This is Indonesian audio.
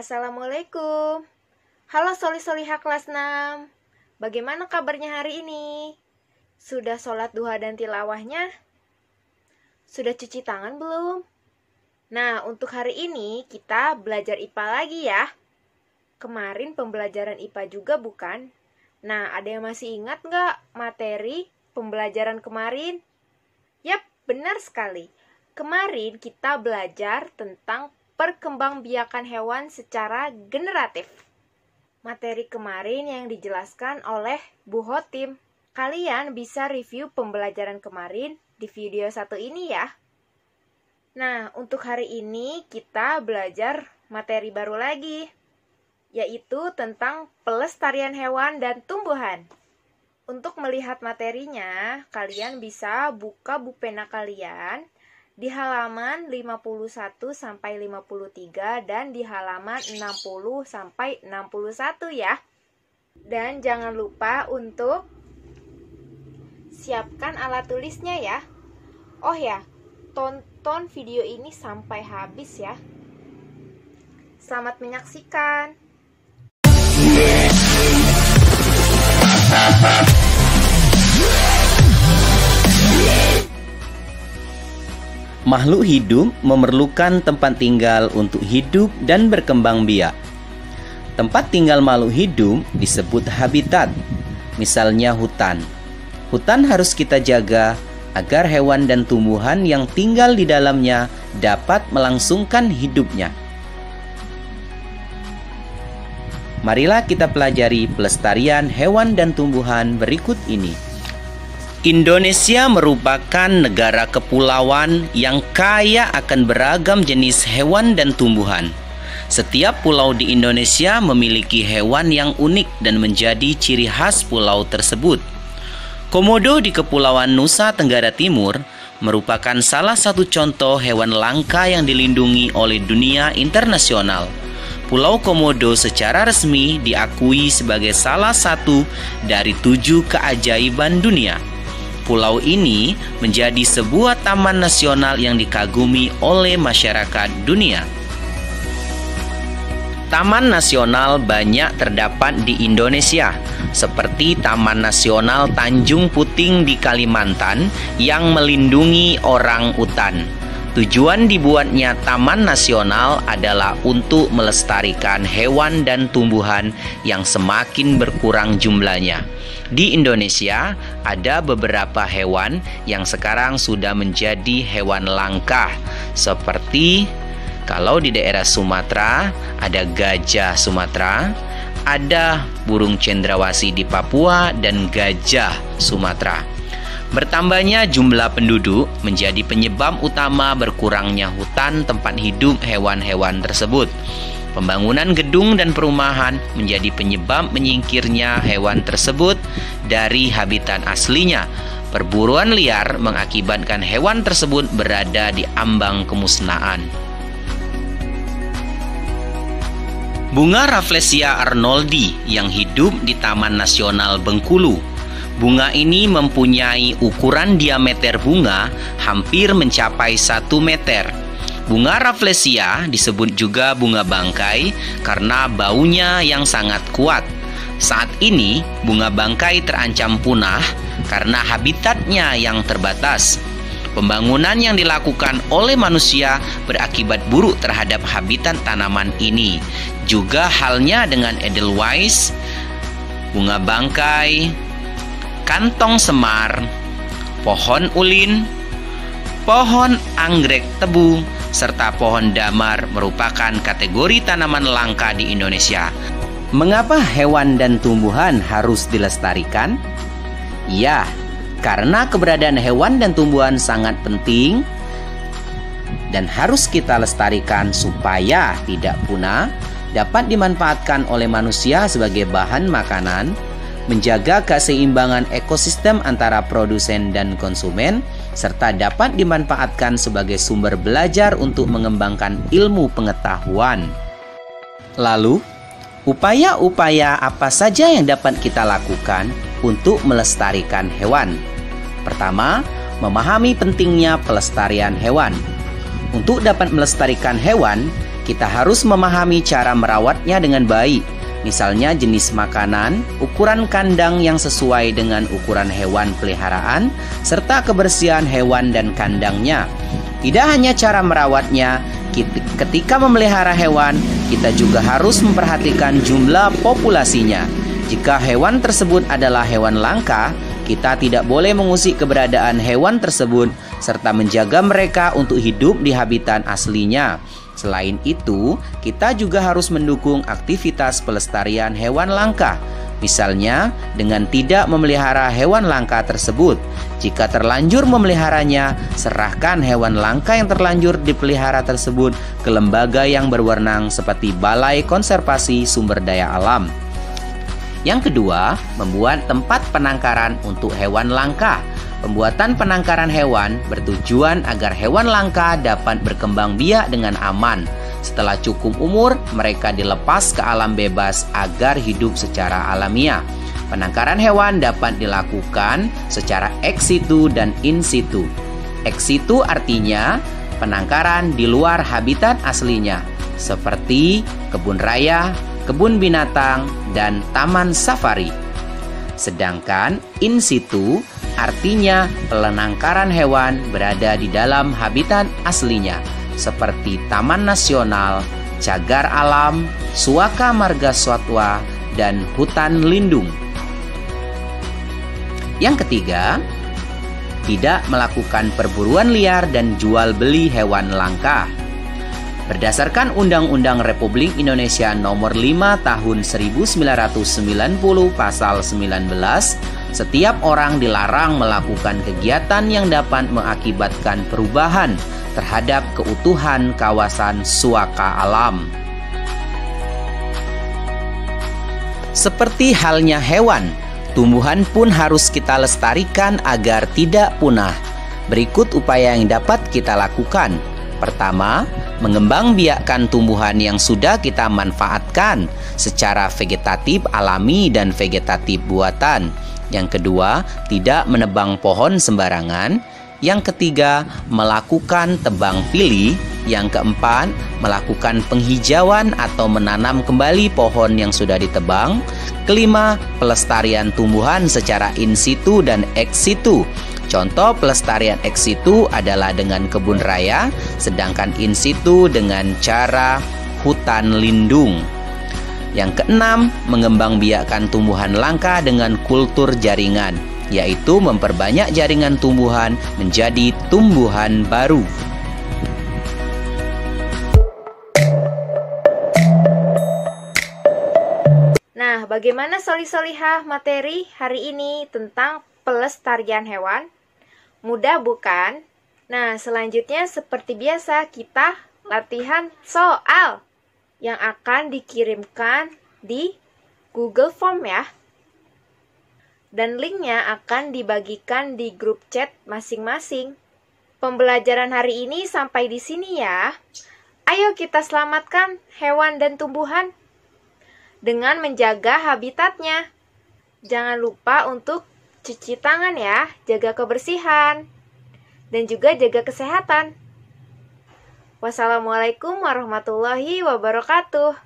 Assalamualaikum. Halo Soli-Soliha kelas 6. Bagaimana kabarnya hari ini? Sudah sholat duha dan tilawahnya? Sudah cuci tangan belum? Nah, untuk hari ini kita belajar IPA lagi ya. Kemarin pembelajaran IPA juga bukan? Nah, ada yang masih ingat nggak materi pembelajaran kemarin? Yap, benar sekali. Kemarin kita belajar tentang perkembangbiakan hewan secara generatif. Materi kemarin yang dijelaskan oleh Bu Hotim. Kalian bisa review pembelajaran kemarin di video 1 ini ya. Nah, untuk hari ini kita belajar materi baru lagi, yaitu tentang pelestarian hewan dan tumbuhan. Untuk melihat materinya, kalian bisa buka buku pena kalian di halaman 51-53 dan di halaman 60-61 ya. Dan jangan lupa untuk siapkan alat tulisnya ya. Oh ya, tonton video ini sampai habis ya. Selamat menyaksikan. Makhluk hidup memerlukan tempat tinggal untuk hidup dan berkembang biak. Tempat tinggal makhluk hidup disebut habitat, misalnya hutan. Hutan harus kita jaga agar hewan dan tumbuhan yang tinggal di dalamnya dapat melangsungkan hidupnya. Marilah kita pelajari pelestarian hewan dan tumbuhan berikut ini. Indonesia merupakan negara kepulauan yang kaya akan beragam jenis hewan dan tumbuhan. Setiap pulau di Indonesia memiliki hewan yang unik dan menjadi ciri khas pulau tersebut. Komodo di Kepulauan Nusa Tenggara Timur merupakan salah satu contoh hewan langka yang dilindungi oleh dunia internasional. Pulau Komodo secara resmi diakui sebagai salah satu dari 7 keajaiban dunia. Pulau ini menjadi sebuah taman nasional yang dikagumi oleh masyarakat dunia. Taman nasional banyak terdapat di Indonesia, seperti Taman Nasional Tanjung Puting di Kalimantan yang melindungi orang utan. Tujuan dibuatnya Taman Nasional adalah untuk melestarikan hewan dan tumbuhan yang semakin berkurang jumlahnya. Di Indonesia, ada beberapa hewan yang sekarang sudah menjadi hewan langka, seperti kalau di daerah Sumatera ada gajah Sumatera, ada burung cendrawasih di Papua, dan gajah Sumatera. Bertambahnya jumlah penduduk menjadi penyebab utama berkurangnya hutan tempat hidup hewan-hewan tersebut. Pembangunan gedung dan perumahan menjadi penyebab menyingkirnya hewan tersebut dari habitat aslinya. Perburuan liar mengakibatkan hewan tersebut berada di ambang kemusnahan. Bunga Rafflesia arnoldi yang hidup di Taman Nasional Bengkulu. Bunga ini mempunyai ukuran diameter bunga hampir mencapai 1 meter. Bunga Rafflesia disebut juga bunga bangkai karena baunya yang sangat kuat. Saat ini, bunga bangkai terancam punah karena habitatnya yang terbatas. Pembangunan yang dilakukan oleh manusia berakibat buruk terhadap habitat tanaman ini. Juga halnya dengan edelweiss, bunga bangkai, kantong semar, pohon ulin, pohon anggrek tebu, serta pohon damar merupakan kategori tanaman langka di Indonesia. Mengapa hewan dan tumbuhan harus dilestarikan? Ya, karena keberadaan hewan dan tumbuhan sangat penting dan harus kita lestarikan supaya tidak punah, dapat dimanfaatkan oleh manusia sebagai bahan makanan, menjaga keseimbangan ekosistem antara produsen dan konsumen, serta dapat dimanfaatkan sebagai sumber belajar untuk mengembangkan ilmu pengetahuan. Lalu, upaya-upaya apa saja yang dapat kita lakukan untuk melestarikan hewan? Pertama, memahami pentingnya pelestarian hewan. Untuk dapat melestarikan hewan, kita harus memahami cara merawatnya dengan baik. Misalnya jenis makanan, ukuran kandang yang sesuai dengan ukuran hewan peliharaan, serta kebersihan hewan dan kandangnya. Tidak hanya cara merawatnya, ketika memelihara hewan, kita juga harus memperhatikan jumlah populasinya. Jika hewan tersebut adalah hewan langka, kita tidak boleh mengusik keberadaan hewan tersebut serta menjaga mereka untuk hidup di habitat aslinya. Selain itu, kita juga harus mendukung aktivitas pelestarian hewan langka. Misalnya, dengan tidak memelihara hewan langka tersebut. Jika terlanjur memeliharanya, serahkan hewan langka yang terlanjur dipelihara tersebut ke lembaga yang berwenang seperti Balai Konservasi Sumber Daya Alam. Yang kedua, membuat tempat penangkaran untuk hewan langka. Pembuatan penangkaran hewan bertujuan agar hewan langka dapat berkembang biak dengan aman. Setelah cukup umur, mereka dilepas ke alam bebas agar hidup secara alamiah. Penangkaran hewan dapat dilakukan secara ex situ dan in situ. Ex situ artinya penangkaran di luar habitat aslinya, seperti kebun raya, kebun binatang, dan taman safari. Sedangkan in situ artinya penangkaran hewan berada di dalam habitat aslinya, seperti taman nasional, cagar alam, suaka marga satwa, dan hutan lindung. Yang ketiga, tidak melakukan perburuan liar dan jual beli hewan langka. Berdasarkan Undang-Undang Republik Indonesia Nomor 5 Tahun 1990 Pasal 19, setiap orang dilarang melakukan kegiatan yang dapat mengakibatkan perubahan terhadap keutuhan kawasan suaka alam. Seperti halnya hewan, tumbuhan pun harus kita lestarikan agar tidak punah. Berikut upaya yang dapat kita lakukan. Pertama, mengembangbiakkan tumbuhan yang sudah kita manfaatkan secara vegetatif alami dan vegetatif buatan. Yang kedua, tidak menebang pohon sembarangan. Yang ketiga, melakukan tebang pilih. Yang keempat, melakukan penghijauan atau menanam kembali pohon yang sudah ditebang. Kelima, pelestarian tumbuhan secara in situ dan ex situ. Contoh pelestarian ex situ adalah dengan kebun raya, sedangkan in situ dengan cara hutan lindung. Yang keenam, mengembangbiakkan tumbuhan langka dengan kultur jaringan, yaitu memperbanyak jaringan tumbuhan menjadi tumbuhan baru. Nah, bagaimana solih-solihah materi hari ini tentang pelestarian hewan? Mudah bukan? Nah, selanjutnya seperti biasa kita latihan soal yang akan dikirimkan di Google Form ya. Dan linknya akan dibagikan di grup chat masing-masing. Pembelajaran hari ini sampai di sini ya. Ayo kita selamatkan hewan dan tumbuhan dengan menjaga habitatnya. Jangan lupa untuk cuci tangan ya, jaga kebersihan, dan juga jaga kesehatan. Wassalamualaikum warahmatullahi wabarakatuh.